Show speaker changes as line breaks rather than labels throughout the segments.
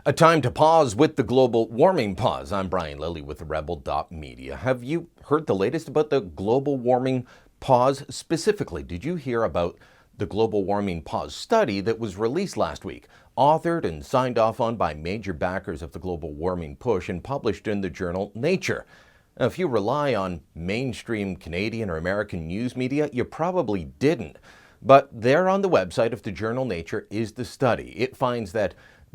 A time to pause with the global warming pause. I'm Brian Lilly with the Rebel.media. Have you heard the latest about the global warming pause? Specifically, did you hear about the global warming pause study that was released last week, authored and signed off on by major backers of the global warming push and published in the journal Nature? Now, if you rely on mainstream Canadian or American news media, you probably didn't. But there on the website of the journal Nature is the study. It finds that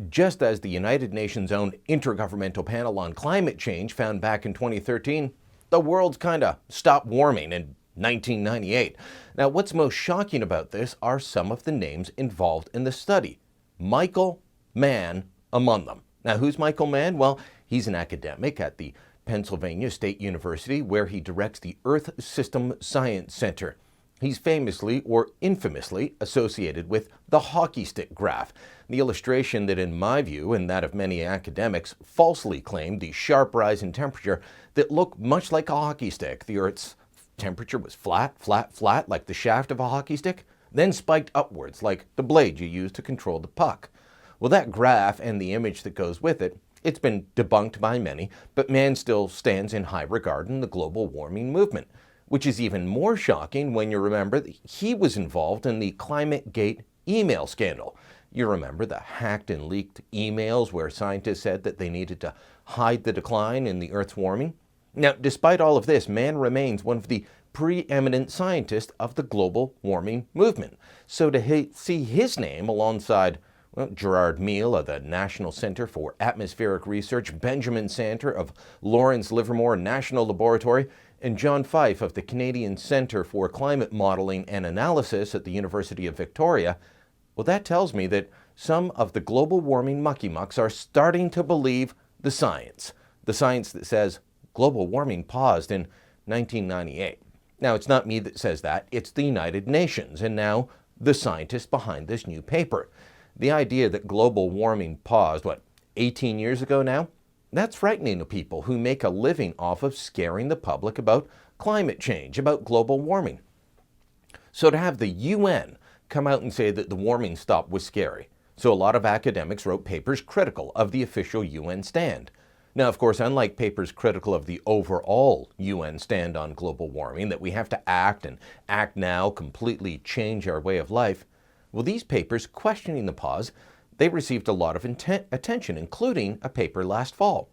just as the United Nations' own Intergovernmental Panel on Climate Change found back in 2013, the world's kind of stopped warming in 1998. Now, what's most shocking about this are some of the names involved in the study. Michael Mann among them. Now, who's Michael Mann? Well, he's an academic at the Pennsylvania State University, where he directs the Earth System Science Center. He's famously or infamously associated with the hockey stick graph, the illustration that, in my view and that of many academics, falsely claimed the sharp rise in temperature that looked much like a hockey stick. The Earth's temperature was flat, like the shaft of a hockey stick, then spiked upwards like the blade you use to control the puck. Well, that graph and the image that goes with it, it's been debunked by many, but Mann still stands in high regard in the global warming movement, which is even more shocking when you remember that he was involved in the ClimateGate email scandal. You remember the hacked and leaked emails where scientists said that they needed to hide the decline in the Earth's warming? Now, despite all of this, Mann remains one of the preeminent scientists of the global warming movement. So to see his name alongside Gerard Meal of the National Center for Atmospheric Research, Benjamin Santer of Lawrence Livermore National Laboratory, and John Fife of the Canadian Centre for Climate Modelling and Analysis at the University of Victoria, well, that tells me that some of the global warming mucky-mucks are starting to believe the science that says global warming paused in 1998. Now, it's not me that says that, it's the United Nations, and now the scientists behind this new paper. The idea that global warming paused, 18 years ago now? That's frightening to people who make a living off of scaring the public about climate change, about global warming. So to have the UN come out and say that the warming stop was scary. So a lot of academics wrote papers critical of the official UN stand. Now, of course, unlike papers critical of the overall UN stand on global warming, that we have to act and act now, completely change our way of life, well, these papers questioning the pause, they received a lot of attention, including a paper last fall.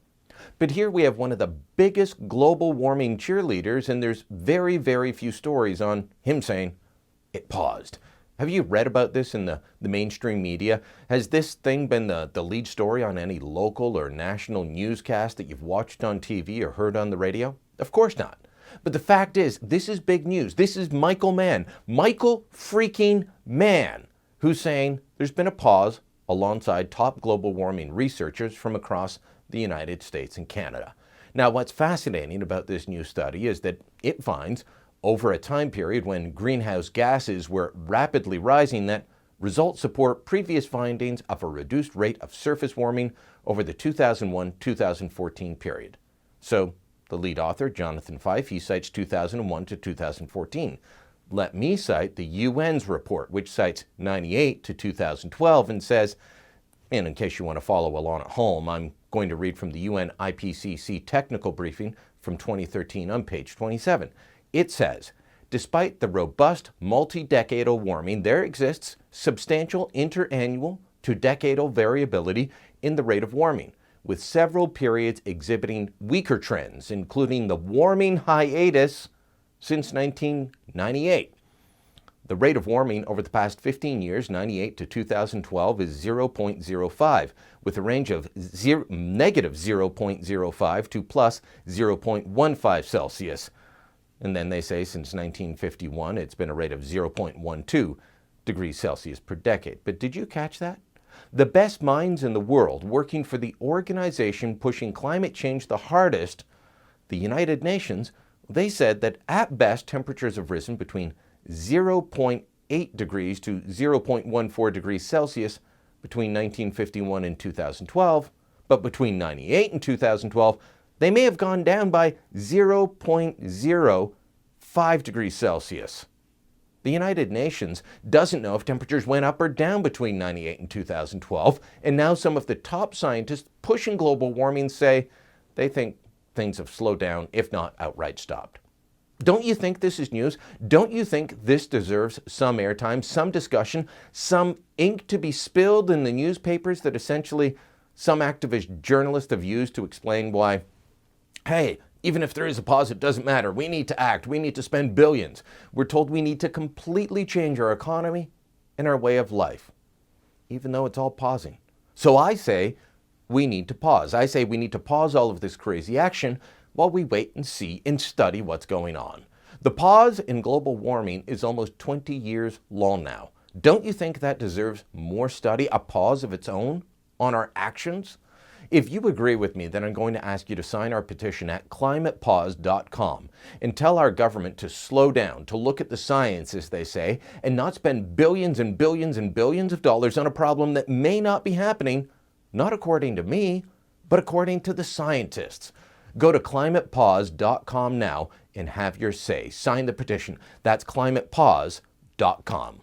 But here we have one of the biggest global warming cheerleaders, and there's very, very few stories on him saying it paused. Have you read about this in the mainstream media? Has this thing been the lead story on any local or national newscast that you've watched on TV or heard on the radio? Of course not. But the fact is, this is big news. This is Michael Mann, Michael freaking Mann, who's saying there's been a pause alongside top global warming researchers from across the United States and Canada. Now, what's fascinating about this new study is that it finds, over a time period when greenhouse gases were rapidly rising, that results support previous findings of a reduced rate of surface warming over the 2001-2014 period. So, the lead author, Jonathan Fife, he cites 2001 to 2014. Let me cite the UN's report, which cites 98 to 2012 and says, and in case you want to follow along at home, I'm going to read from the UN IPCC technical briefing from 2013 on page 27. It says, despite the robust multi-decadal warming, there exists substantial interannual to decadal variability in the rate of warming, with several periods exhibiting weaker trends, including the warming hiatus since 1998. The rate of warming over the past 15 years, 98 to 2012, is 0.05, with a range of negative 0.05 to plus 0.15 Celsius. And then they say since 1951, it's been a rate of 0.12 degrees Celsius per decade. But did you catch that? The best minds in the world working for the organization pushing climate change the hardest, the United Nations, they said that at best temperatures have risen between 0.8 degrees to 0.14 degrees Celsius between 1951 and 2012, but between 98 and 2012, they may have gone down by 0.05 degrees Celsius. The United Nations doesn't know if temperatures went up or down between 98 and 2012, and now some of the top scientists pushing global warming say they think things have slowed down, if not outright stopped. Don't you think this is news? Don't you think this deserves some airtime, some discussion, some ink to be spilled in the newspapers that essentially some activist journalists have used to explain why, hey, even if there is a pause, it doesn't matter. We need to act. We need to spend billions. We're told we need to completely change our economy and our way of life, even though it's all pausing. So I say we need to pause. I say we need to pause all of this crazy action while we wait and see and study what's going on. The pause in global warming is almost 20 years long now. Don't you think that deserves more study, a pause of its own on our actions? If you agree with me, then I'm going to ask you to sign our petition at ClimatePausecom and tell our government to slow down, to look at the science, as they say, and not spend billions and billions and billions of dollars on a problem that may not be happening, not according to me, but according to the scientists. Go to ClimatePausecom now and have your say. Sign the petition. That's ClimatePause.com.